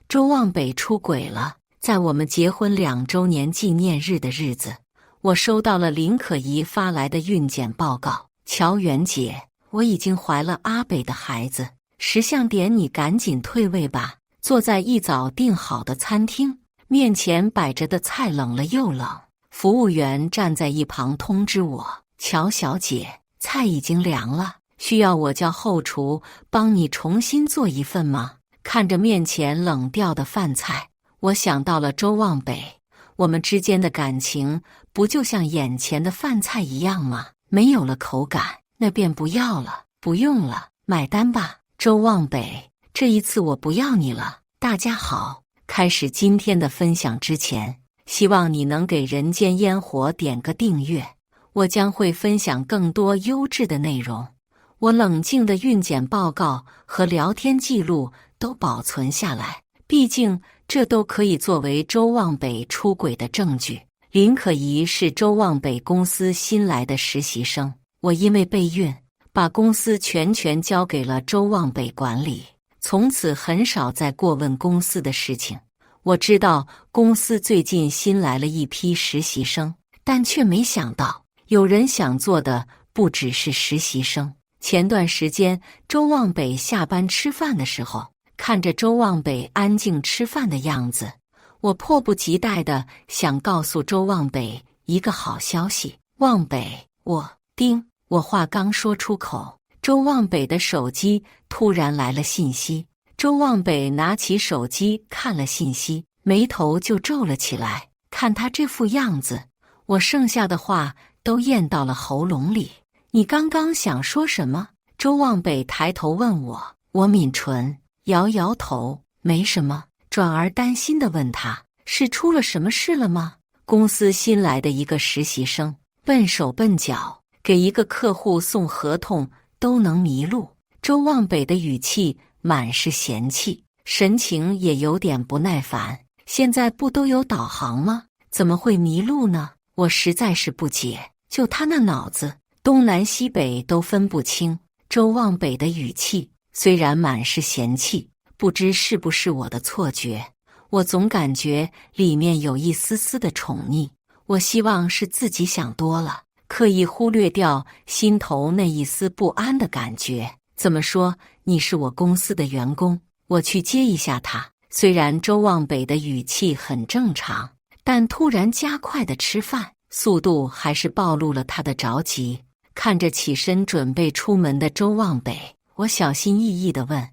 周望北出轨了。在我们结婚2周年纪念日的日子，我收到了林可怡发来的孕检报告。乔媛姐，我已经怀了阿北的孩子，10项点你赶紧退位吧。坐在一早订好的餐厅，面前摆着的菜冷了又冷，服务员站在一旁通知我：乔小姐，菜已经凉了，需要我叫后厨帮你重新做一份吗？看着面前冷掉的饭菜，我想到了周望北，我们之间的感情不就像眼前的饭菜一样吗？没有了口感，那便不要了。不用了，买单吧。周望北，这一次我不要你了。大家好，开始今天的分享之前，希望你能给人间烟火点个订阅，我将会分享更多优质的内容。我冷静的孕检报告和聊天记录都保存下来，毕竟这都可以作为周望北出轨的证据。林可怡是周望北公司新来的实习生，我因为备孕，把公司全权交给了周望北管理，从此很少再过问公司的事情。我知道公司最近新来了一批实习生，但却没想到有人想做的不只是实习生。前段时间周望北下班吃饭的时候，看着周望北安静吃饭的样子，我迫不及待地想告诉周望北一个好消息。望北，我话刚说出口，周望北的手机突然来了信息。周望北拿起手机看了信息，眉头就皱了起来。看他这副样子，我剩下的话都咽到了喉咙里。你刚刚想说什么？周望北抬头问我，我抿唇，摇摇头，没什么。转而担心地问他，是出了什么事了吗？公司新来的一个实习生，笨手笨脚，给一个客户送合同都能迷路。周望北的语气满是嫌弃，神情也有点不耐烦。现在不都有导航吗？怎么会迷路呢？我实在是不解，就他那脑子，东南西北都分不清。周望北的语气虽然满是嫌弃，不知是不是我的错觉，我总感觉里面有一丝丝的宠溺。我希望是自己想多了，刻意忽略掉心头那一丝不安的感觉。怎么说，你是我公司的员工，我去接一下他。虽然周望北的语气很正常，但突然加快的吃饭速度还是暴露了他的着急。看着起身准备出门的周望北，我小心翼翼地问，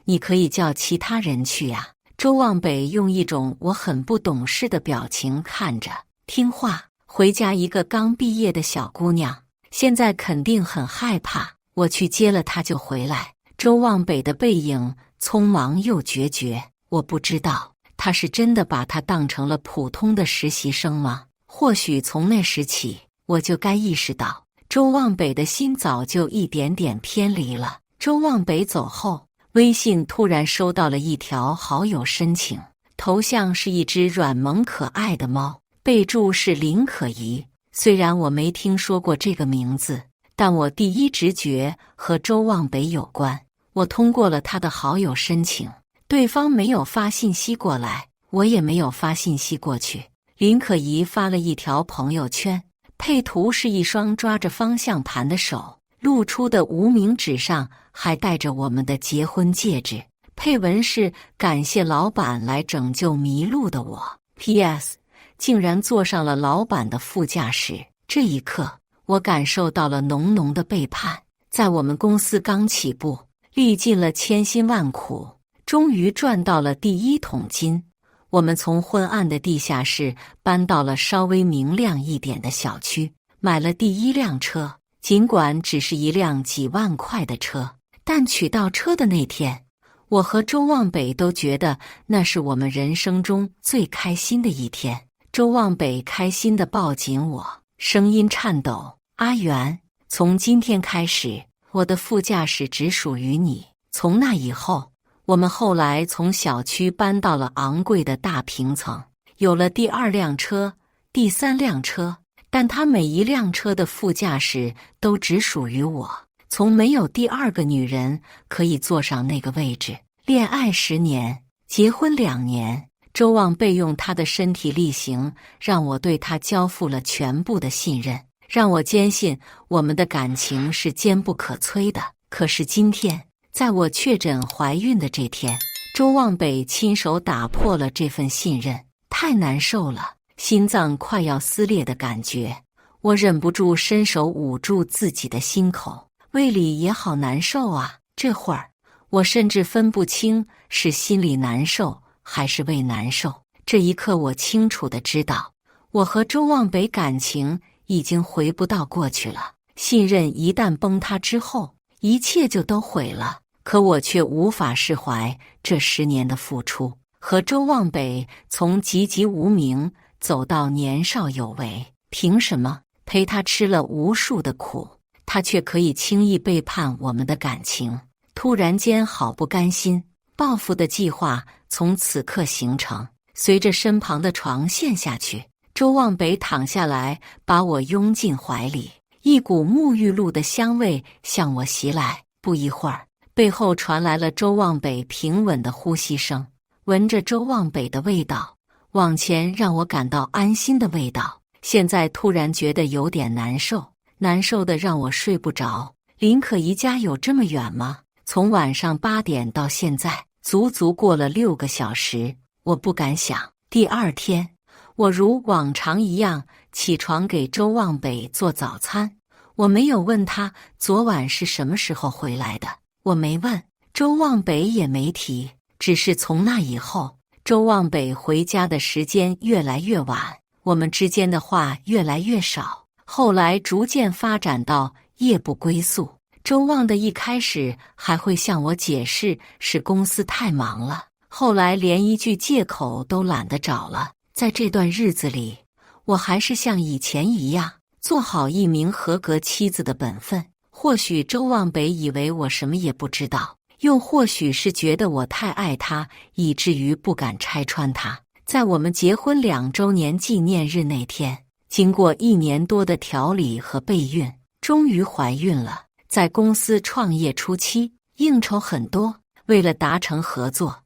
你可以叫其他人去呀。周望北用一种我很不懂事的表情看着，听话，回家一个刚毕业的小姑娘，现在肯定很害怕，我去接了她就回来。周望北的背影匆忙又决绝，我不知道他是真的把她当成了普通的实习生吗？或许从那时起，我就该意识到周望北的心早就一点点偏离了。周望北走后，微信突然收到了一条好友申请，头像是一只软萌可爱的猫，备注是林可怡。虽然我没听说过这个名字，但我第一直觉和周望北有关。我通过了他的好友申请，对方没有发信息过来，我也没有发信息过去。林可怡发了一条朋友圈，配图是一双抓着方向盘的手，露出的无名指上还戴着我们的结婚戒指，配文是感谢老板来拯救迷路的我。 PS 竟然坐上了老板的副驾驶。这一刻，我感受到了浓浓的背叛。在我们公司刚起步，历尽了千辛万苦，终于赚到了第一桶金。我们从昏暗的地下室搬到了稍微明亮一点的小区，买了第一辆车。尽管只是一辆几万块的车，但取到车的那天，我和周望北都觉得那是我们人生中最开心的一天。周望北开心地抱紧我，声音颤抖，阿元，从今天开始，我的副驾驶只属于你。从那以后，我们后来从小区搬到了昂贵的大平层，有了第2辆车、第3辆车，但他每一辆车的副驾驶都只属于我，从没有第2个女人可以坐上那个位置。恋爱10年，结婚2年，周望备用他的身体力行，让我对他交付了全部的信任，让我坚信我们的感情是坚不可摧的。可是今天，在我确诊怀孕的这天，周望北亲手打破了这份信任，太难受了，心脏快要撕裂的感觉。我忍不住伸手捂住自己的心口，胃里也好难受啊。这会儿，我甚至分不清是心里难受还是胃难受。这一刻，我清楚地知道，我和周望北感情已经回不到过去了。信任一旦崩塌之后，一切就都毁了。可我却无法释怀这10年的付出，和周望北从籍籍无名走到年少有为。凭什么陪他吃了无数的苦，他却可以轻易背叛我们的感情？突然间好不甘心，报复的计划从此刻形成。随着身旁的床陷下去，周望北躺下来，把我拥进怀里，一股沐浴露的香味向我袭来。不一会儿，背后传来了周望北平稳的呼吸声。闻着周望北的味道，往前让我感到安心的味道，现在突然觉得有点难受，难受的让我睡不着。林可怡家有这么远吗？从晚上8点到现在，足足过了6个小时，我不敢想。第二天，我如往常一样起床给周望北做早餐。我没有问他昨晚是什么时候回来的，我没问，周望北也没提。只是从那以后，周望北回家的时间越来越晚，我们之间的话越来越少，后来逐渐发展到夜不归宿。周望的一开始还会向我解释是公司太忙了，后来连一句借口都懒得找了。在这段日子里，我还是像以前一样做好一名合格妻子的本分。或许周望北以为我什么也不知道，又或许是觉得我太爱他，以至于不敢拆穿他。在我们结婚2周年纪念日那天，经过1年多的调理和备孕，终于怀孕了。在公司创业初期，应酬很多，为了达成合作，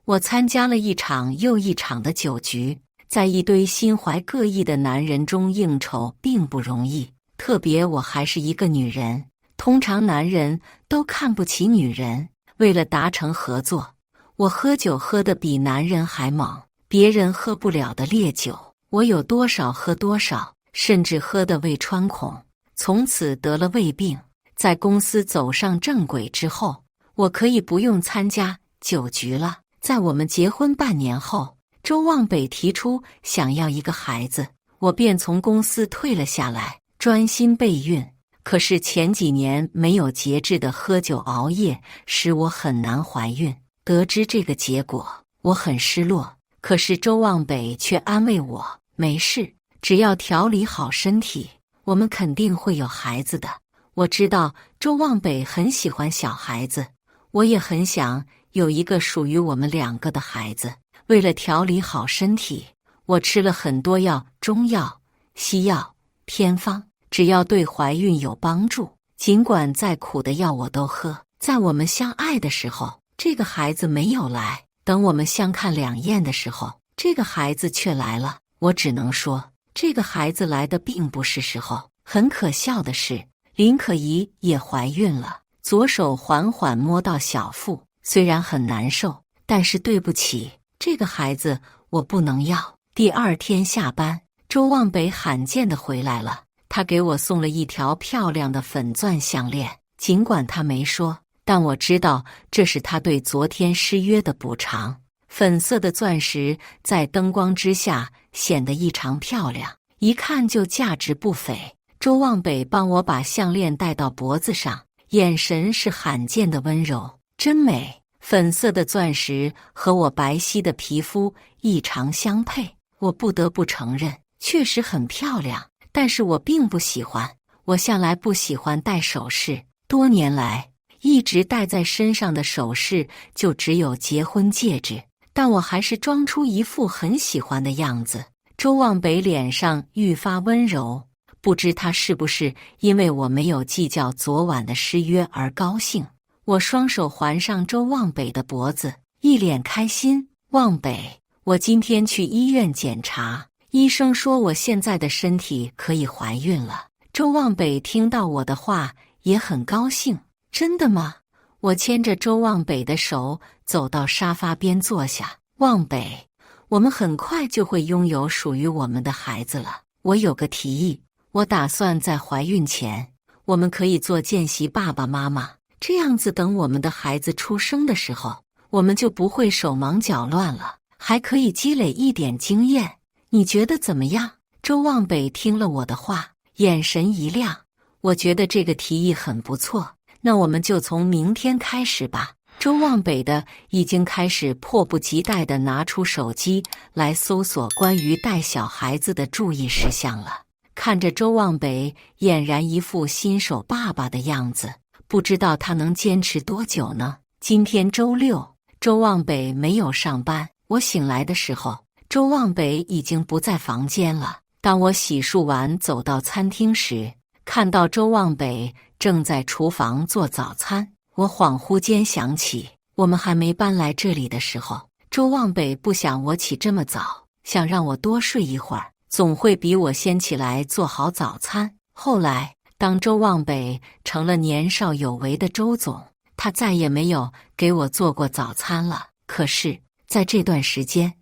我参加了一场又一场的酒局。在一堆心怀各异的男人中应酬并不容易，特别我还是一个女人，通常男人都看不起女人。为了达成合作，我喝酒喝得比男人还猛，别人喝不了的烈酒，我有多少喝多少，甚至喝得胃穿孔，从此得了胃病。在公司走上正轨之后，我可以不用参加酒局了。在我们结婚半年后，周望北提出想要一个孩子，我便从公司退了下来，专心备孕。可是前几年没有节制的喝酒熬夜，使我很难怀孕。得知这个结果，我很失落。可是周望北却安慰我，没事，只要调理好身体，我们肯定会有孩子的。我知道周望北很喜欢小孩子，我也很想有一个属于我们2个的孩子。为了调理好身体，我吃了很多药，中药、西药、偏方，只要对怀孕有帮助，尽管再苦的药我都喝。在我们相爱的时候，这个孩子没有来；等我们相看两厌的时候，这个孩子却来了。我只能说，这个孩子来的并不是时候。很可笑的是，林可怡也怀孕了，左手缓缓摸到小腹，虽然很难受，但是对不起，这个孩子我不能要。第二天下班，周望北罕见的回来了，他给我送了一条漂亮的粉钻项链，尽管他没说，但我知道这是他对昨天失约的补偿。粉色的钻石在灯光之下显得异常漂亮，一看就价值不菲。周望北帮我把项链戴到脖子上，眼神是罕见的温柔，真美。粉色的钻石和我白皙的皮肤异常相配，我不得不承认，确实很漂亮。但是我并不喜欢，我向来不喜欢戴首饰，多年来一直戴在身上的首饰就只有结婚戒指，但我还是装出一副很喜欢的样子。周望北脸上愈发温柔，不知他是不是因为我没有计较昨晚的失约而高兴。我双手环上周望北的脖子，一脸开心。望北，我今天去医院检查，医生说我现在的身体可以怀孕了。周望北听到我的话也很高兴。真的吗？我牵着周望北的手走到沙发边坐下。望北，我们很快就会拥有属于我们的孩子了。我有个提议，我打算在怀孕前，我们可以做见习爸爸妈妈，这样子等我们的孩子出生的时候，我们就不会手忙脚乱了，还可以积累一点经验。你觉得怎么样？周望北听了我的话，眼神一亮。我觉得这个提议很不错，那我们就从明天开始吧。周望北的已经开始迫不及待地拿出手机来搜索关于带小孩子的注意事项了。看着周望北俨然一副新手爸爸的样子，不知道他能坚持多久呢。今天周六，周望北没有上班。我醒来的时候，周望北已经不在房间了。当我洗漱完走到餐厅时，看到周望北正在厨房做早餐。我恍惚间想起，我们还没搬来这里的时候，周望北不想我起这么早，想让我多睡一会儿，总会比我先起来做好早餐。后来，当周望北成了年少有为的周总，他再也没有给我做过早餐了。可是，在这段时间，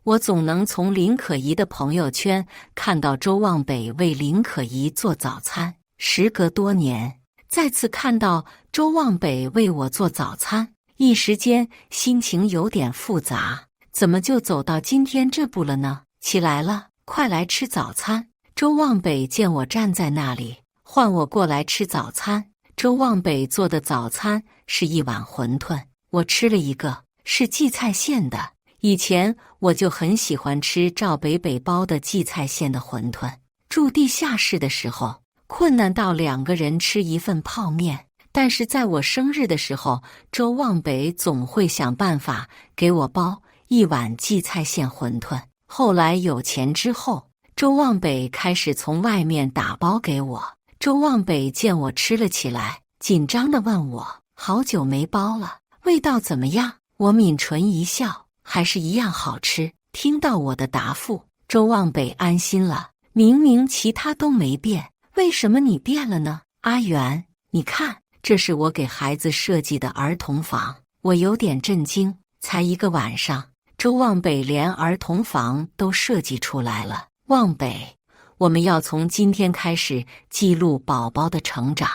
我总能从林可怡的朋友圈看到周望北为林可怡做早餐。时隔多年，再次看到周望北为我做早餐，一时间心情有点复杂。怎么就走到今天这步了呢？起来了，快来吃早餐。周望北见我站在那里，唤我过来吃早餐。周望北做的早餐是一碗馄饨，我吃了一个，是荠菜馅的。以前我就很喜欢吃赵北北包的荠菜馅的馄饨。住地下室的时候，困难到2个人吃一份泡面，但是在我生日的时候，周望北总会想办法给我包一碗荠菜馅馄饨。后来有钱之后，周望北开始从外面打包给我。周望北见我吃了起来，紧张地问我：好久没包了，味道怎么样？我抿唇一笑，还是一样好吃。听到我的答复，周望北安心了。明明其他都没变，为什么你变了呢？阿元，你看，这是我给孩子设计的儿童房。我有点震惊，才1个晚上，周望北连儿童房都设计出来了。望北，我们要从今天开始记录宝宝的成长，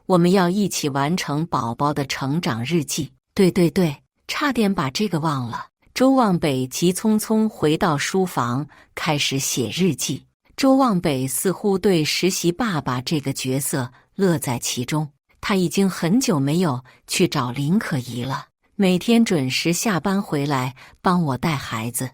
我们要一起完成宝宝的成长日记。对，差点把这个忘了。周望北急匆匆回到书房，开始写日记。周望北似乎对实习爸爸这个角色乐在其中，他已经很久没有去找林可怡了，每天准时下班回来帮我带孩子。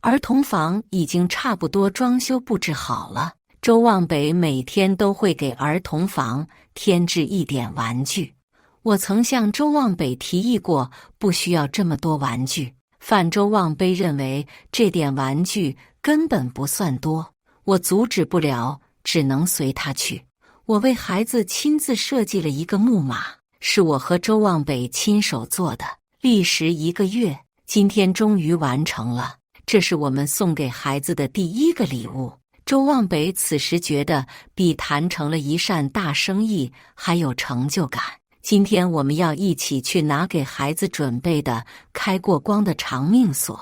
儿童房已经差不多装修布置好了，周望北每天都会给儿童房添置一点玩具。我曾向周望北提议过，不需要这么多玩具，范周望北认为这点玩具根本不算多。我阻止不了，只能随他去。我为孩子亲自设计了一个木马，是我和周望北亲手做的，历时1个月，今天终于完成了。这是我们送给孩子的第1个礼物。周望北此时觉得比谈成了一扇大生意还有成就感。今天我们要一起去拿给孩子准备的开过光的长命锁。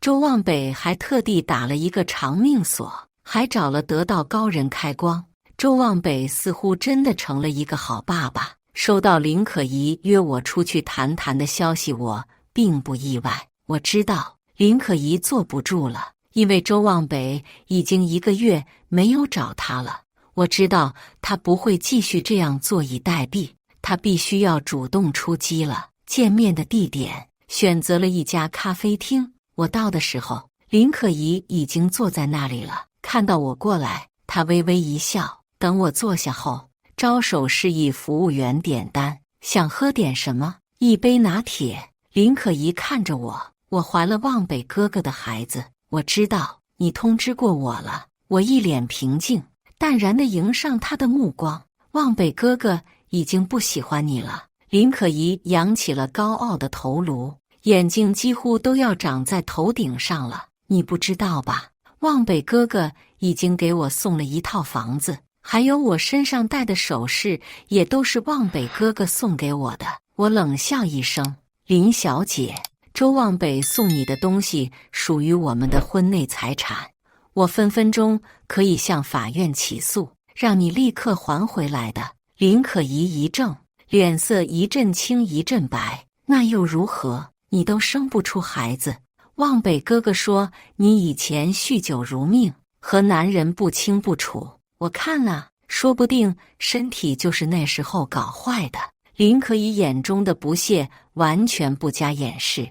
周望北还特地打了一个长命锁，还找了得道高人开光。周望北似乎真的成了一个好爸爸。收到林可怡约我出去谈谈的消息，我并不意外。我知道林可怡坐不住了，因为周望北已经1个月没有找他了。我知道他不会继续这样坐以待毙，他必须要主动出击了。见面的地点选择了一家咖啡厅。我到的时候，林可怡已经坐在那里了。看到我过来，她微微一笑。等我坐下后，招手示意服务员点单。想喝点什么？1杯拿铁。林可怡看着我，我怀了望北哥哥的孩子。我知道你通知过我了。我一脸平静，淡然地迎上他的目光。望北哥哥已经不喜欢你了。林可怡扬起了高傲的头颅，眼睛几乎都要长在头顶上了。你不知道吧？望北哥哥已经给我送了一套房子，还有我身上戴的首饰也都是望北哥哥送给我的。我冷笑一声：林小姐，周望北送你的东西属于我们的婚内财产，我分分钟可以向法院起诉，让你立刻还回来的。林可怡一怔，脸色一阵青一阵白。那又如何？你都生不出孩子。望北哥哥说你以前酗酒如命，和男人不清不楚，我看啊，说不定身体就是那时候搞坏的。林可怡眼中的不屑完全不加掩饰。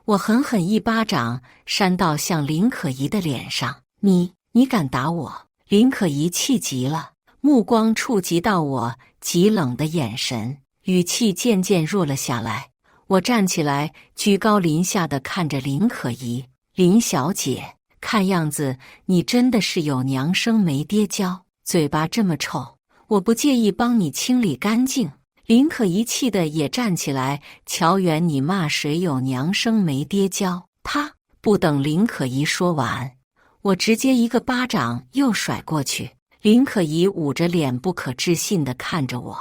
我狠狠一巴掌扇到向林可怡的脸上。你敢打我？林可怡气急了，目光触及到我极冷的眼神，语气渐渐弱了下来。我站起来，居高临下地看着林可怡。林小姐，看样子你真的是有娘生没爹教，嘴巴这么臭，我不介意帮你清理干净。林可怡气得也站起来，乔元，你骂谁有娘生没爹教？不等林可怡说完，我直接一个巴掌又甩过去。林可怡捂着脸不可置信地看着我，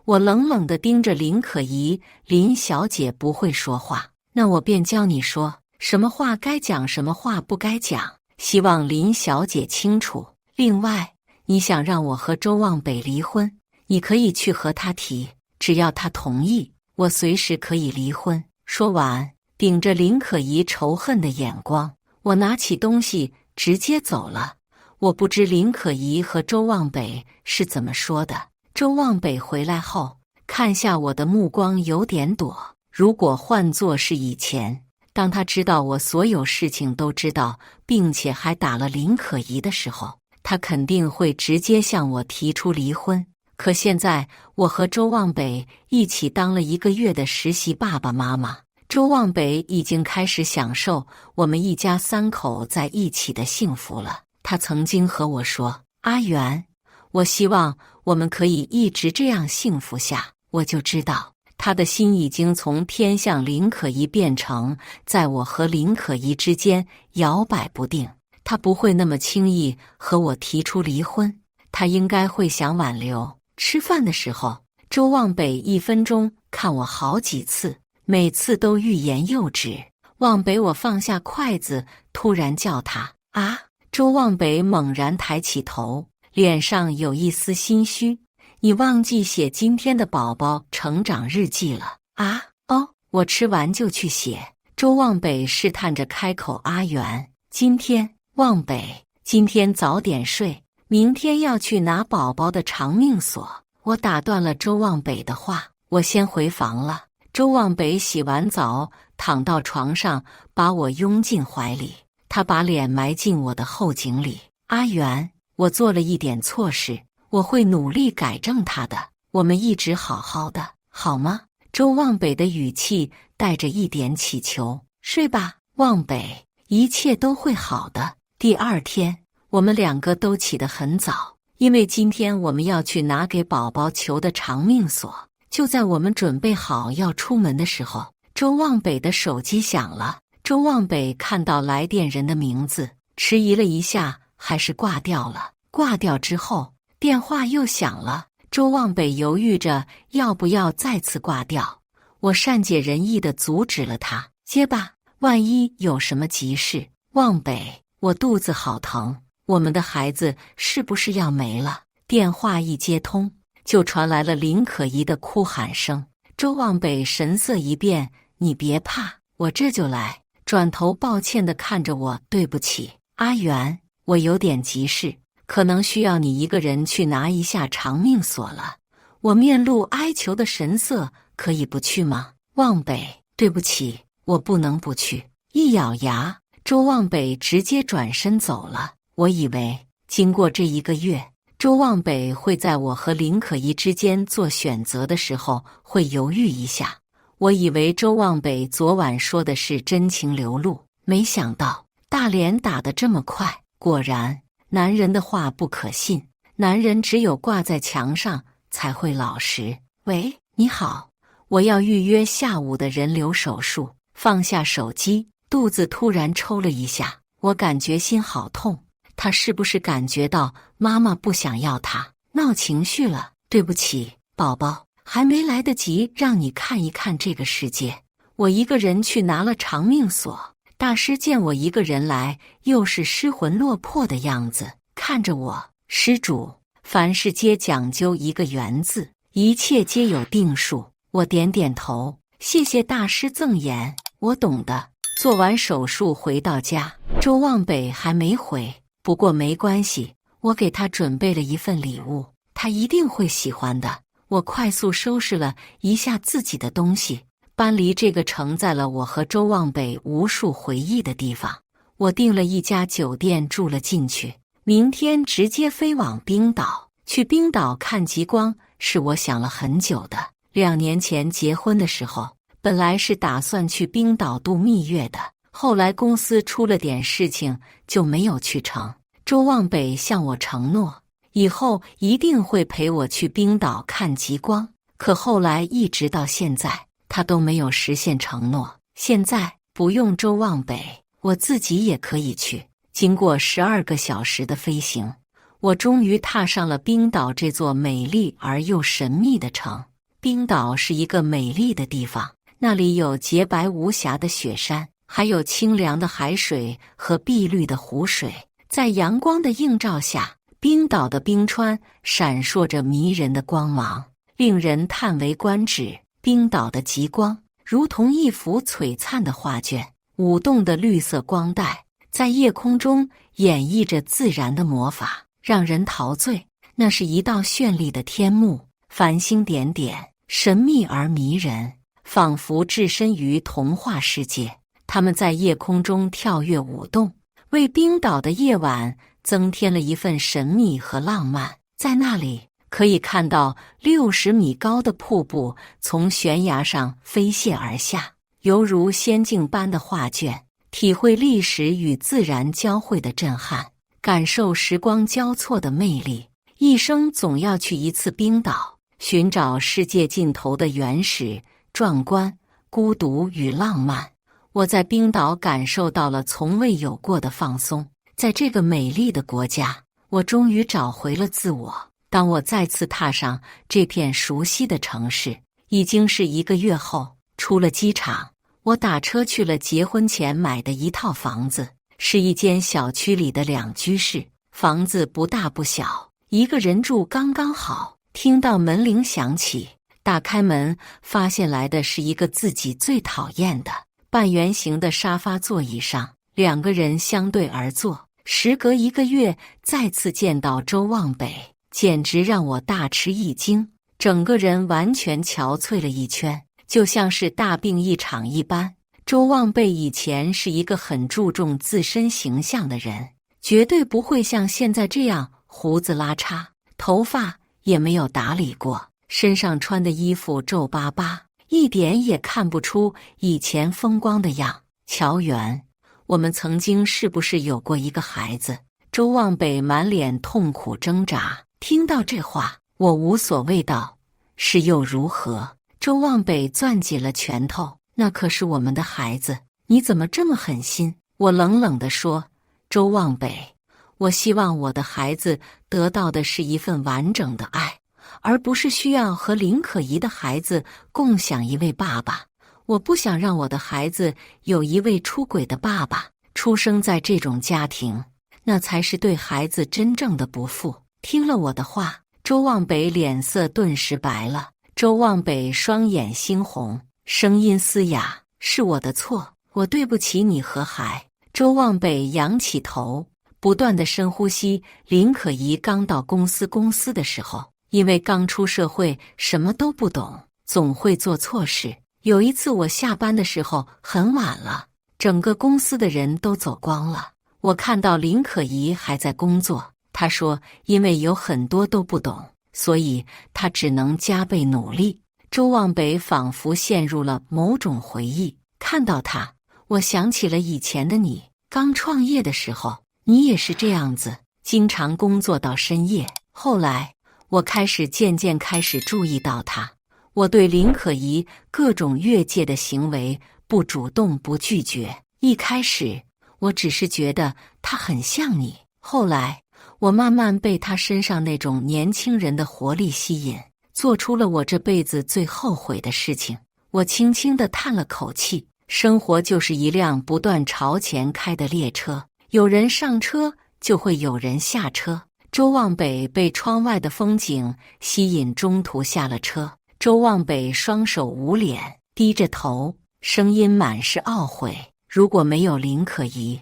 我冷冷地盯着林可怡。林小姐不会说话，那我便教你说什么话该讲，什么话不该讲，希望林小姐清楚。另外，你想让我和周望北离婚，你可以去和他提，只要他同意，我随时可以离婚。说完，顶着林可怡仇恨的眼光，我拿起东西直接走了。我不知林可怡和周望北是怎么说的。周望北回来后，看下我的目光有点躲。如果换作是以前，当他知道我所有事情都知道，并且还打了林可怡的时候，他肯定会直接向我提出离婚。可现在，我和周望北一起当了1个月的实习爸爸妈妈，周望北已经开始享受我们一家3口在一起的幸福了。他曾经和我说：阿元，我希望我们可以一直这样幸福下。我就知道他的心已经从偏向林可怡变成在我和林可怡之间摇摆不定。他不会那么轻易和我提出离婚，他应该会想挽留。吃饭的时候，周望北1分钟看我好几次，每次都欲言又止。望北，我放下筷子，突然叫他啊！周望北猛然抬起头，脸上有一丝心虚。你忘记写今天的宝宝成长日记了啊？哦，我吃完就去写。周望北试探着开口。阿元，今天，望北，今天早点睡，明天要去拿宝宝的长命锁。我打断了周望北的话，我先回房了。周望北洗完澡，躺到床上，把我拥进怀里。他把脸埋进我的后颈里。阿元，我做了一点错事，我会努力改正它的。我们一直好好的，好吗？周望北的语气带着一点乞求。睡吧，望北，一切都会好的。第2天，我们2个都起得很早，因为今天我们要去拿给宝宝求的长命锁。就在我们准备好要出门的时候，周望北的手机响了。周望北看到来电人的名字，迟疑了一下，还是挂掉了。挂掉之后，电话又响了。周望北犹豫着要不要再次挂掉。我善解人意地阻止了他：接吧，万一有什么急事。望北，我肚子好疼，我们的孩子是不是要没了？电话一接通，就传来了林可怡的哭喊声。周望北神色一变：你别怕，我这就来。转头抱歉地看着我：对不起，阿元，我有点急事，可能需要你一个人去拿一下长命锁了。我面露哀求的神色：可以不去吗？望北，对不起，我不能不去。一咬牙，周望北直接转身走了。我以为经过这1个月，周望北会在我和林可怡之间做选择的时候会犹豫一下。我以为周望北昨晚说的是真情流露，没想到大脸打得这么快。果然，男人的话不可信，男人只有挂在墙上才会老实。喂，你好，我要预约下午的人流手术。放下手机，肚子突然抽了一下，我感觉心好痛。他是不是感觉到妈妈不想要他，闹情绪了？对不起，宝宝，还没来得及让你看一看这个世界，我一个人去拿了长命锁。大师见我一个人来，又是失魂落魄的样子，看着我，施主，凡事皆讲究一个缘字，一切皆有定数。我点点头，谢谢大师赠言，我懂的。做完手术回到家，周望北还没回，不过没关系，我给他准备了一份礼物，他一定会喜欢的。我快速收拾了一下自己的东西，搬离这个承载了我和周望北无数回忆的地方。我订了一家酒店住了进去，明天直接飞往冰岛。去冰岛看极光是我想了很久的。2年前结婚的时候，本来是打算去冰岛度蜜月的，后来公司出了点事情，就没有去成。周望北向我承诺，以后一定会陪我去冰岛看极光，可后来一直到现在，他都没有实现承诺。现在不用周望北，我自己也可以去。经过12个小时的飞行，我终于踏上了冰岛这座美丽而又神秘的城。冰岛是一个美丽的地方，那里有洁白无瑕的雪山，还有清凉的海水和碧绿的湖水。在阳光的映照下，冰岛的冰川闪烁着迷人的光芒，令人叹为观止。冰岛的极光如同一幅璀璨的画卷，舞动的绿色光带在夜空中演绎着自然的魔法，让人陶醉。那是一道绚丽的天幕，繁星点点，神秘而迷人，仿佛置身于童话世界。它们在夜空中跳跃舞动，为冰岛的夜晚增添了一份神秘和浪漫。在那里，可以看到60米高的瀑布从悬崖上飞泻而下，犹如仙境般的画卷，体会历史与自然交汇的震撼，感受时光交错的魅力。一生总要去一次冰岛，寻找世界尽头的原始、壮观、孤独与浪漫。我在冰岛感受到了从未有过的放松。在这个美丽的国家，我终于找回了自我。当我再次踏上这片熟悉的城市，已经是1个月后。出了机场，我打车去了结婚前买的一套房子，是一间小区里的2居室。房子不大不小，一个人住刚刚好。听到门铃响起，打开门，发现来的是一个自己最讨厌的半圆形的沙发座椅上，2个人相对而坐。时隔1个月再次见到周望北，简直让我大吃一惊，整个人完全憔悴了一圈，就像是大病一场一般。周望北以前是一个很注重自身形象的人，绝对不会像现在这样胡子拉碴，头发也没有打理过，身上穿的衣服皱巴巴，一点也看不出以前风光的样。乔元，我们曾经是不是有过一个孩子？周望北满脸痛苦挣扎。听到这话，我无所谓道：是又如何？周望北攥紧了拳头，那可是我们的孩子，你怎么这么狠心？我冷冷地说：周望北，我希望我的孩子得到的是一份完整的爱，而不是需要和林可怡的孩子共享一位爸爸。我不想让我的孩子有一位出轨的爸爸，出生在这种家庭，那才是对孩子真正的不负。听了我的话，周望北脸色顿时白了。周望北双眼猩红，声音嘶哑：是我的错，我对不起你和孩。周望北仰起头，不断的深呼吸。林可怡刚到公司的时候，因为刚出社会，什么都不懂，总会做错事。有一次我下班的时候很晚了，整个公司的人都走光了，我看到林可怡还在工作。她说因为有很多都不懂，所以她只能加倍努力。周望北仿佛陷入了某种回忆，看到她，我想起了以前的你，刚创业的时候，你也是这样子，经常工作到深夜。后来我渐渐开始注意到她，我对林可怡各种越界的行为不主动，不拒绝。一开始，我只是觉得他很像你，后来我慢慢被他身上那种年轻人的活力吸引，做出了我这辈子最后悔的事情。我轻轻地叹了口气，生活就是一辆不断朝前开的列车，有人上车，就会有人下车。周望北被窗外的风景吸引，中途下了车。周望北双手捂脸，低着头，声音满是懊悔。如果没有林可怡，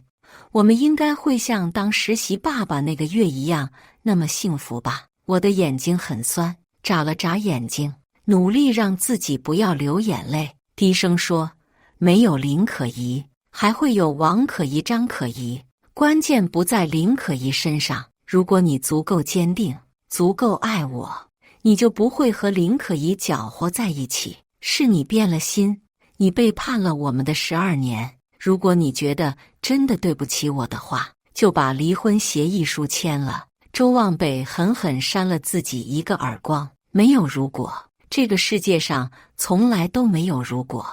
我们应该会像当实习爸爸那个月一样那么幸福吧。我的眼睛很酸，眨了眨眼睛，努力让自己不要流眼泪，低声说，没有林可怡，还会有王可怡、张可怡，关键不在林可怡身上。如果你足够坚定，足够爱我，你就不会和林可怡搅和在一起。是你变了心，你背叛了我们的12年。如果你觉得真的对不起我的话，就把离婚协议书签了。周望北狠狠扇了自己一个耳光。没有如果，这个世界上从来都没有如果。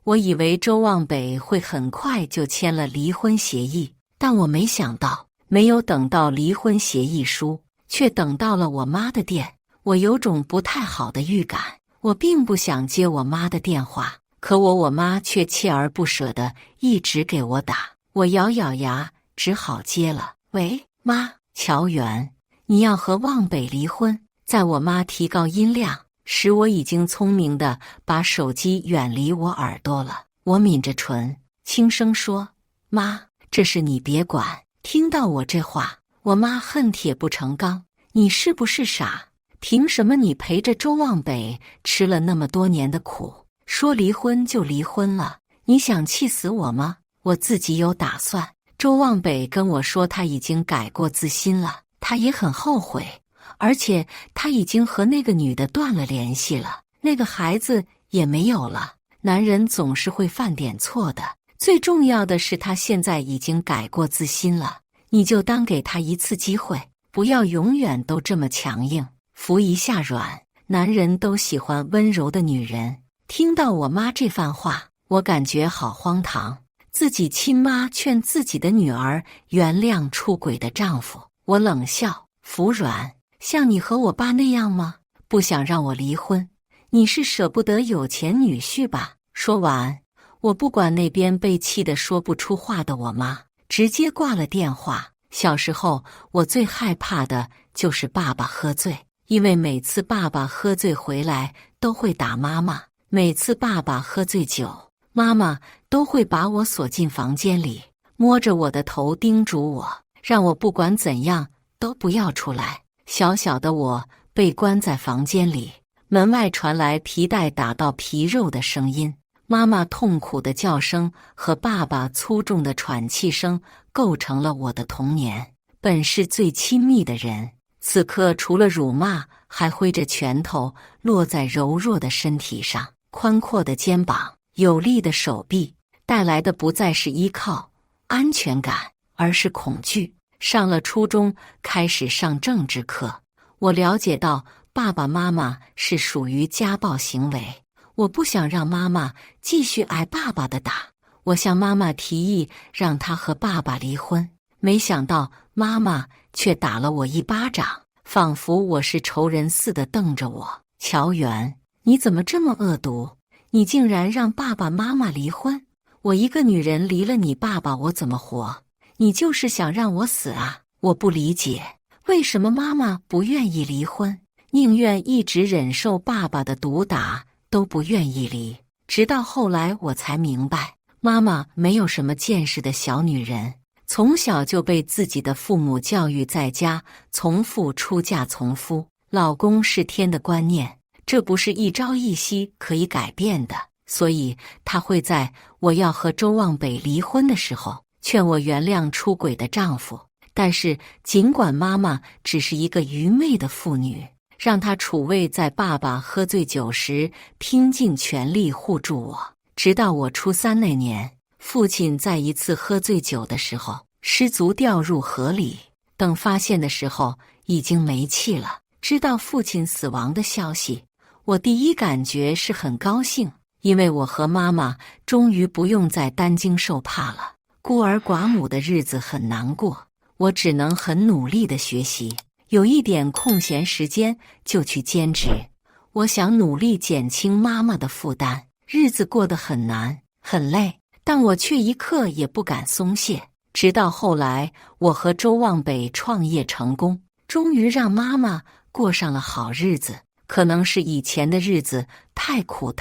我以为周望北会很快就签了离婚协议，但我没想到，没有等到离婚协议书，却等到了我妈的电。我有种不太好的预感，我并不想接我妈的电话，可我妈却锲而不舍地一直给我打。我咬咬牙，只好接了。喂，妈，乔元，你要和望北离婚？在我妈提高音量时，我已经聪明地把手机远离我耳朵了。我抿着唇，轻声说，妈，这事你别管。听到我这话，我妈恨铁不成钢，你是不是傻？凭什么你陪着周望北吃了那么多年的苦，说离婚就离婚了？你想气死我吗？我自己有打算。周望北跟我说他已经改过自新了，他也很后悔，而且他已经和那个女的断了联系了，那个孩子也没有了。男人总是会犯点错的，最重要的是他现在已经改过自新了，你就当给他一次机会，不要永远都这么强硬，服一下软。男人都喜欢温柔的女人。听到我妈这番话，我感觉好荒唐，自己亲妈劝自己的女儿原谅出轨的丈夫。我冷笑，服软，像你和我爸那样吗？不想让我离婚，你是舍不得有钱女婿吧？说完，我不管那边被气得说不出话的我妈，直接挂了电话。小时候，我最害怕的就是爸爸喝醉，因为每次爸爸喝醉回来都会打妈妈。每次爸爸喝醉酒，妈妈都会把我锁进房间里，摸着我的头叮嘱我，让我不管怎样都不要出来。小小的我被关在房间里，门外传来皮带打到皮肉的声音，妈妈痛苦的叫声和爸爸粗重的喘气声构成了我的童年。本是最亲密的人，此刻除了辱骂，还挥着拳头落在柔弱的身体上。宽阔的肩膀，有力的手臂，带来的不再是依靠、安全感，而是恐惧。上了初中，开始上政治课，我了解到爸爸妈妈是属于家暴行为。我不想让妈妈继续挨爸爸的打，我向妈妈提议让她和爸爸离婚，没想到妈妈却打了我一巴掌，仿佛我是仇人似的瞪着我。乔元，你怎么这么恶毒？你竟然让爸爸妈妈离婚？我一个女人离了你爸爸，我怎么活？你就是想让我死啊！我不理解，为什么妈妈不愿意离婚，宁愿一直忍受爸爸的毒打，都不愿意离。直到后来我才明白，妈妈没有什么见识的小女人，从小就被自己的父母教育在家从父出嫁从夫，老公是天的观念，这不是一朝一夕可以改变的。所以她会在我要和周望北离婚的时候劝我原谅出轨的丈夫。但是尽管妈妈只是一个愚昧的妇女，让她楚卫在爸爸喝醉酒时拼尽全力护住我，直到我初3那年，父亲在一次喝醉酒的时候失足掉入河里，等发现的时候已经没气了。知道父亲死亡的消息，我第一感觉是很高兴，因为我和妈妈终于不用再担惊受怕了。孤儿寡母的日子很难过，我只能很努力地学习，有一点空闲时间就去兼职。我想努力减轻妈妈的负担，日子过得很难很累，但我却一刻也不敢松懈。直到后来，我和周望北创业成功，终于让妈妈过上了好日子。可能是以前的日子太苦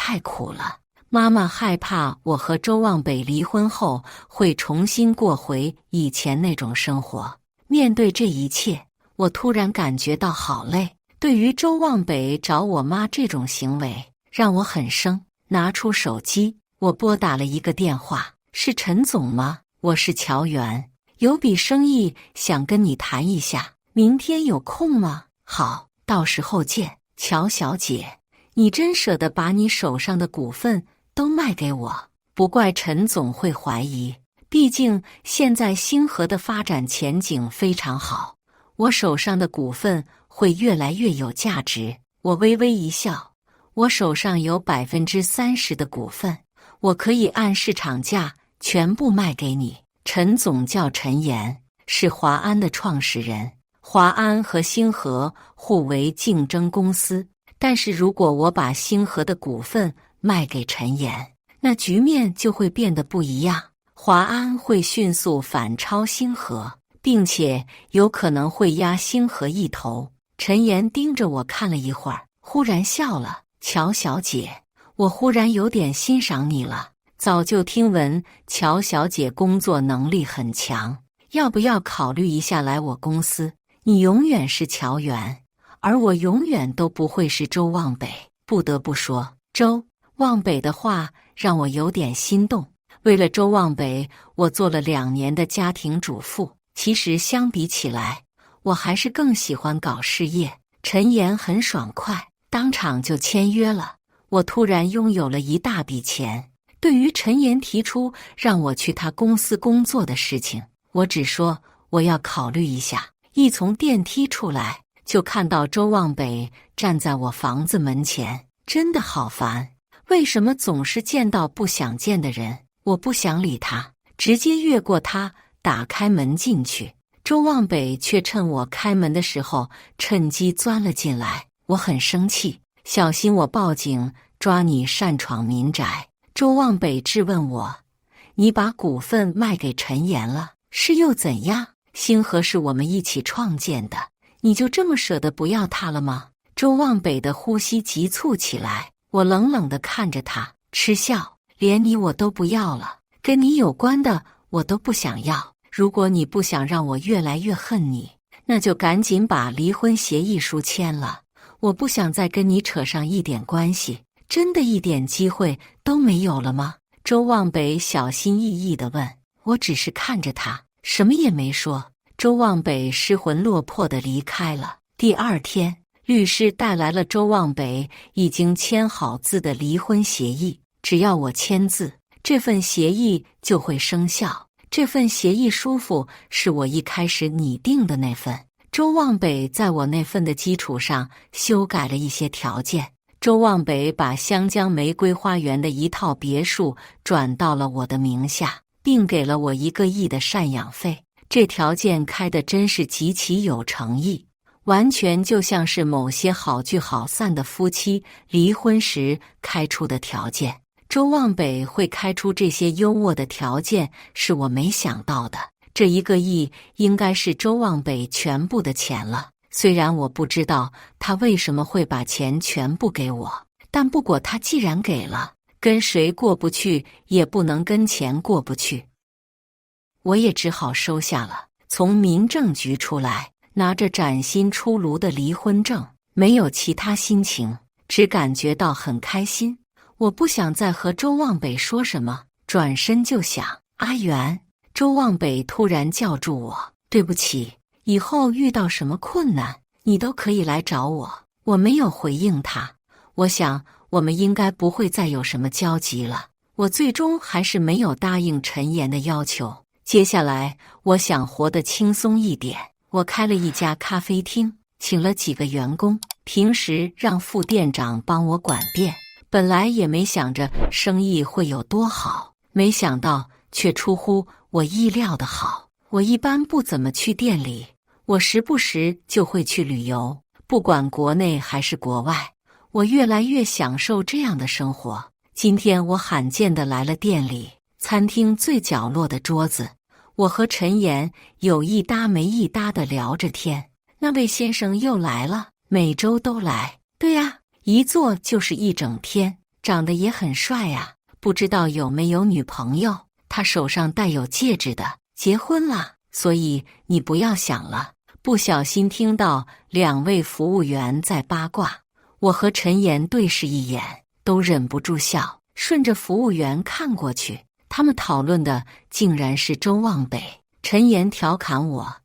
了，妈妈害怕我和周望北离婚后会重新过回以前那种生活。面对这一切，我突然感觉到好累。对于周望北找我妈这种行为，让我很生。拿出手机，我拨打了一个电话：“是陈总吗？我是乔源，有笔生意想跟你谈一下，明天有空吗？”“好，到时候见。”“乔小姐，你真舍得把你手上的股份都卖给我？”不怪陈总会怀疑，毕竟现在星河的发展前景非常好，我手上的股份会越来越有价值。我微微一笑，我手上有30%的股份，我可以按市场价全部卖给你。陈总叫陈岩，是华安的创始人。华安和星河互为竞争公司，但是如果我把星河的股份卖给陈岩，那局面就会变得不一样。华安会迅速反超星河，并且有可能会压星河一头。陈岩盯着我看了一会儿，忽然笑了：“乔小姐，我忽然有点欣赏你了。早就听闻乔小姐工作能力很强，要不要考虑一下来我公司？你永远是乔源，而我永远都不会是周望北。”不得不说，周望北的话让我有点心动。为了周望北，我做了2年的家庭主妇。其实相比起来，我还是更喜欢搞事业。陈岩很爽快，当场就签约了。我突然拥有了一大笔钱。对于陈岩提出让我去他公司工作的事情，我只说我要考虑一下。一从电梯出来，就看到周望北站在我房子门前，真的好烦。为什么总是见到不想见的人？我不想理他，直接越过他，打开门进去。周望北却趁我开门的时候，趁机钻了进来。我很生气，小心我报警抓你擅闯民宅。周望北质问我：“你把股份卖给陈岩了，是又怎样？星河是我们一起创建的，你就这么舍得不要他了吗？”周望北的呼吸急促起来，我冷冷地看着他，嗤笑：“连你我都不要了，跟你有关的我都不想要。如果你不想让我越来越恨你，那就赶紧把离婚协议书签了。我不想再跟你扯上一点关系。真的一点机会都没有了吗？”周望北小心翼翼地问。我只是看着他，什么也没说。周望北失魂落魄地离开了。第2天，律师带来了周望北已经签好字的离婚协议，只要我签字，这份协议就会生效。这份协议书符是我一开始拟定的那份，周望北在我那份的基础上修改了一些条件。周望北把湘江玫瑰花园的一套别墅转到了我的名下，并给了我1个亿的赡养费。这条件开得真是极其有诚意，完全就像是某些好聚好散的夫妻离婚时开出的条件。周望北会开出这些优渥的条件，是我没想到的。这1个亿应该是周望北全部的钱了。虽然我不知道他为什么会把钱全部给我，但不过他既然给了，跟谁过不去也不能跟钱过不去。我也只好收下了。从民政局出来，拿着崭新出炉的离婚证，没有其他心情，只感觉到很开心。我不想再和周望北说什么，转身就想：“阿元。”周望北突然叫住我：“对不起。以后遇到什么困难，你都可以来找我。”我没有回应他，我想我们应该不会再有什么交集了。我最终还是没有答应陈岩的要求。接下来，我想活得轻松一点。我开了一家咖啡厅，请了几个员工，平时让副店长帮我管店，本来也没想着生意会有多好，没想到却出乎我意料的好。我一般不怎么去店里，我时不时就会去旅游，不管国内还是国外，我越来越享受这样的生活。今天我罕见地来了店里，餐厅最角落的桌子，我和陈岩有一搭没一搭地聊着天。那位先生又来了，每周都来。对呀，一坐就是一整天，长得也很帅呀，不知道有没有女朋友？他手上戴有戒指的，结婚了，所以你不要想了。不小心听到两位服务员在八卦，我和陈岩对视一眼，都忍不住笑，顺着服务员看过去，他们讨论的竟然是周望北。陈岩调侃我，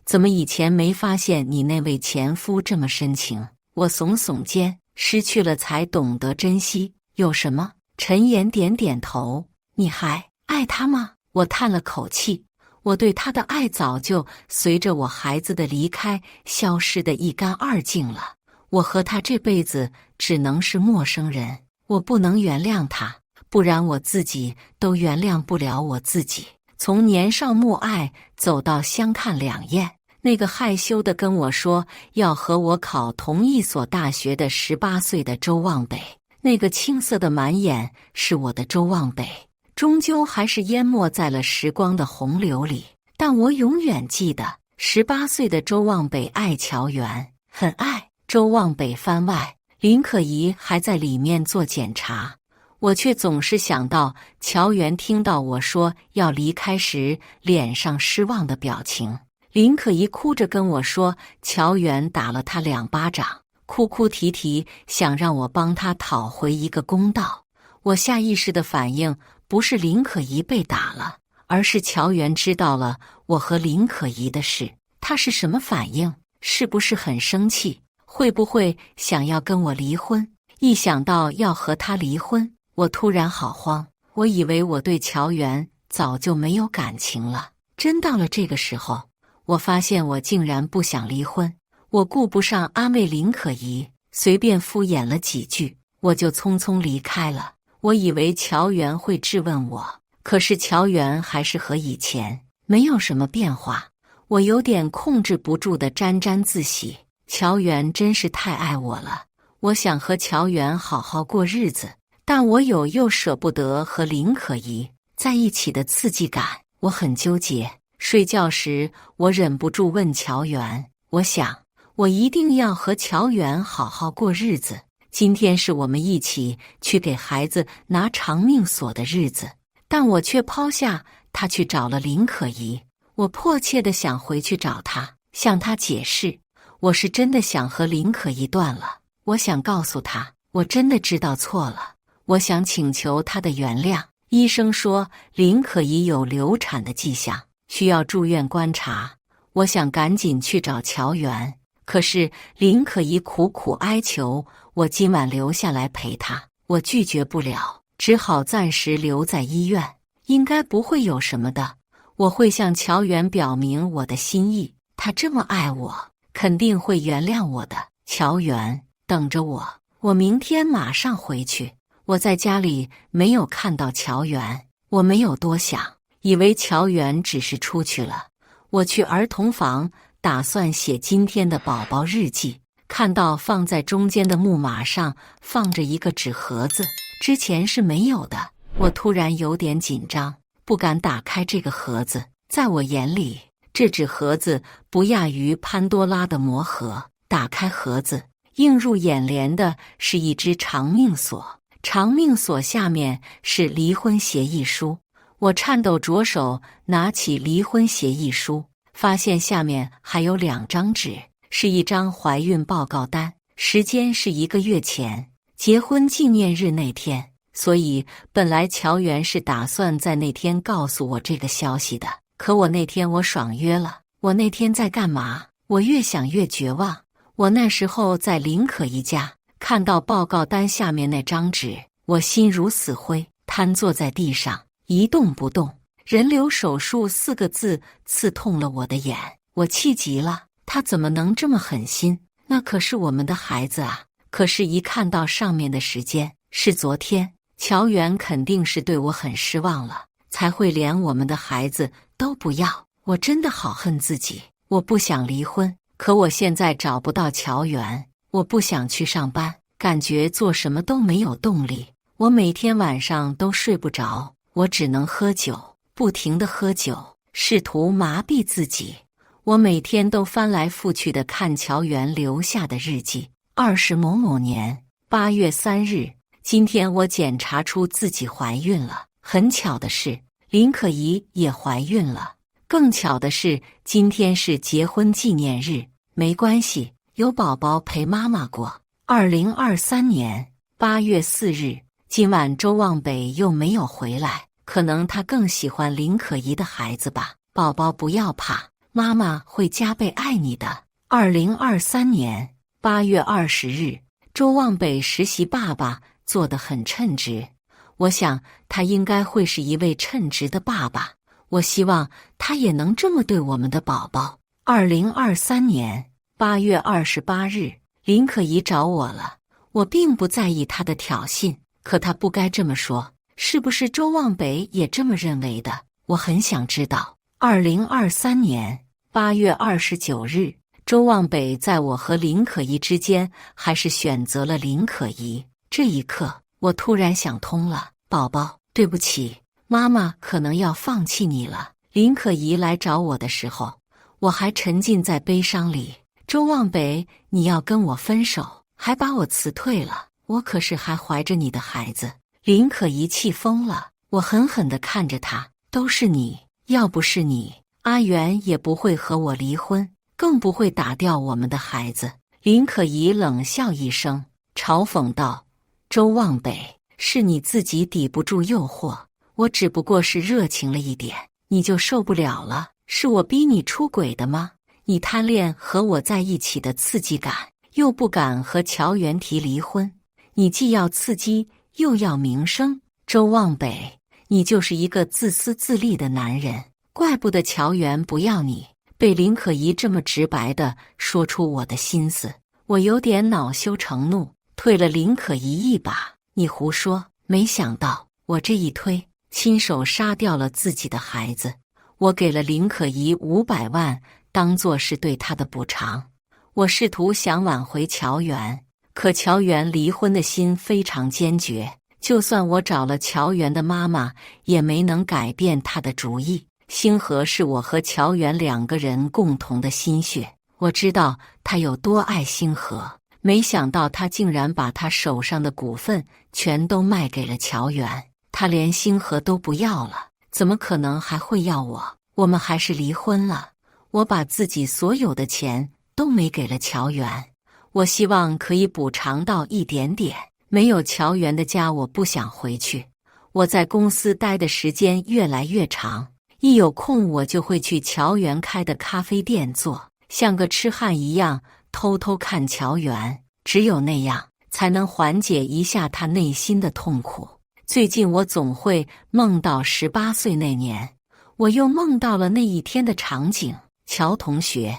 怎么以前没发现你那位前夫这么深情？我耸耸肩，失去了才懂得珍惜。有什么？陈岩点点头。你还爱他吗？我叹了口气，我对他的爱早就随着我孩子的离开消失得一干二净了。我和他这辈子只能是陌生人，我不能原谅他，不然我自己都原谅不了我自己。从年少慕爱走到相看两厌，那个害羞的跟我说要和我考同一所大学的18岁的周望北，那个青涩的满眼是我的周望北，终究还是淹没在了时光的洪流里。但我永远记得18岁的周望北爱乔源，很爱。周望北番外，林可怡还在里面做检查，我却总是想到乔源听到我说要离开时脸上失望的表情。林可怡哭着跟我说，乔源打了她2巴掌，哭哭啼啼想让我帮她讨回一个公道。我下意识的反应不是林可怡被打了，而是乔源知道了我和林可怡的事。他是什么反应？是不是很生气？会不会想要跟我离婚？一想到要和他离婚，我突然好慌。我以为我对乔源早就没有感情了，真到了这个时候，我发现我竟然不想离婚。我顾不上安慰林可怡，随便敷衍了几句，我就匆匆离开了。我以为乔源会质问我，可是乔源还是和以前没有什么变化。我有点控制不住的沾沾自喜，乔源真是太爱我了。我想和乔源好好过日子，但我又舍不得和林可怡在一起的刺激感，我很纠结。睡觉时，我忍不住问乔源，我想我一定要和乔源好好过日子。今天是我们一起去给孩子拿长命锁的日子，但我却抛下他去找了林可怡。我迫切地想回去找他，向他解释，我是真的想和林可怡断了。我想告诉他，我真的知道错了。我想请求他的原谅。医生说林可怡有流产的迹象，需要住院观察。我想赶紧去找乔源，可是林可怡苦苦哀求我今晚留下来陪她，我拒绝不了，只好暂时留在医院。应该不会有什么的，我会向乔源表明我的心意，他这么爱我，肯定会原谅我的。乔源，等着我，我明天马上回去。我在家里没有看到乔源，我没有多想，以为乔源只是出去了。我去儿童房，打算写今天的宝宝日记，看到放在中间的木马上放着一个纸盒子，之前是没有的。我突然有点紧张，不敢打开这个盒子。在我眼里，这纸盒子不亚于潘多拉的魔盒。打开盒子，映入眼帘的是一只长命锁，长命锁下面是离婚协议书。我颤抖着手拿起离婚协议书，发现下面还有2张纸，是一张怀孕报告单，时间是1个月前，结婚纪念日那天。所以本来乔源是打算在那天告诉我这个消息的，可我那天我爽约了。我那天在干嘛？我越想越绝望。我那时候在林可怡家，看到报告单下面那张纸，我心如死灰，瘫坐在地上一动不动。人流手术4个字刺痛了我的眼，我气急了，他怎么能这么狠心？那可是我们的孩子啊！可是一看到上面的时间，是昨天。乔元肯定是对我很失望了，才会连我们的孩子都不要。我真的好恨自己，我不想离婚，可我现在找不到乔元，我不想去上班，感觉做什么都没有动力。我每天晚上都睡不着，我只能喝酒，不停地喝酒，试图麻痹自己。我每天都翻来覆去地看乔元留下的日记。20某某年8月3日，今天我检查出自己怀孕了。很巧的是，林可怡也怀孕了。更巧的是，今天是结婚纪念日。没关系，有宝宝陪妈妈过。2023年8月4日，今晚周望北又没有回来，可能他更喜欢林可怡的孩子吧。宝宝不要怕，妈妈会加倍爱你的。2023年8月20日，周望北实习爸爸做得很称职，我想他应该会是一位称职的爸爸。我希望他也能这么对我们的宝宝。2023年8月28日，林可怡找我了。我并不在意他的挑衅，可他不该这么说。是不是周望北也这么认为的？我很想知道。2023年8月29日，周望北在我和林可怡之间还是选择了林可怡。这一刻，我突然想通了。宝宝，对不起，妈妈可能要放弃你了。林可怡来找我的时候，我还沉浸在悲伤里。周望北，你要跟我分手，还把我辞退了，我可是还怀着你的孩子。林可怡气疯了，我狠狠地看着她，都是你，要不是你，阿元也不会和我离婚，更不会打掉我们的孩子。林可怡冷笑一声，嘲讽道：周望北，是你自己抵不住诱惑，我只不过是热情了一点，你就受不了了？是我逼你出轨的吗？你贪恋和我在一起的刺激感，又不敢和乔元提离婚，你既要刺激又要名声。周望北，你就是一个自私自利的男人，怪不得乔元不要你。被林可怡这么直白地说出我的心思，我有点恼羞成怒，推了林可怡一把。你胡说！没想到我这一推，亲手杀掉了自己的孩子。我给了林可怡500万，当作是对她的补偿。我试图想挽回乔元，可乔元离婚的心非常坚决，就算我找了乔元的妈妈，也没能改变他的主意。星河是我和乔元2个人共同的心血，我知道他有多爱星河，没想到他竟然把他手上的股份全都卖给了乔元。他连星河都不要了，怎么可能还会要我？我们还是离婚了。我把自己所有的钱都没给了乔元，我希望可以补偿到一点点。没有乔元的家，我不想回去。我在公司待的时间越来越长，一有空我就会去乔元开的咖啡店坐，像个痴汉一样偷偷看乔元，只有那样才能缓解一下他内心的痛苦。最近我总会梦到18岁那年，我又梦到了那一天的场景。乔同学，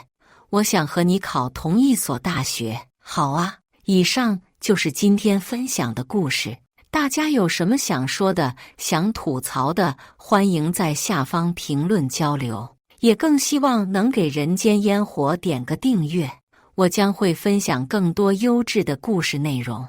我想和你考同一所大学。好啊。以上就是今天分享的故事，大家有什么想说的、想吐槽的，欢迎在下方评论交流，也更希望能给人间烟火点个订阅，我将会分享更多优质的故事内容。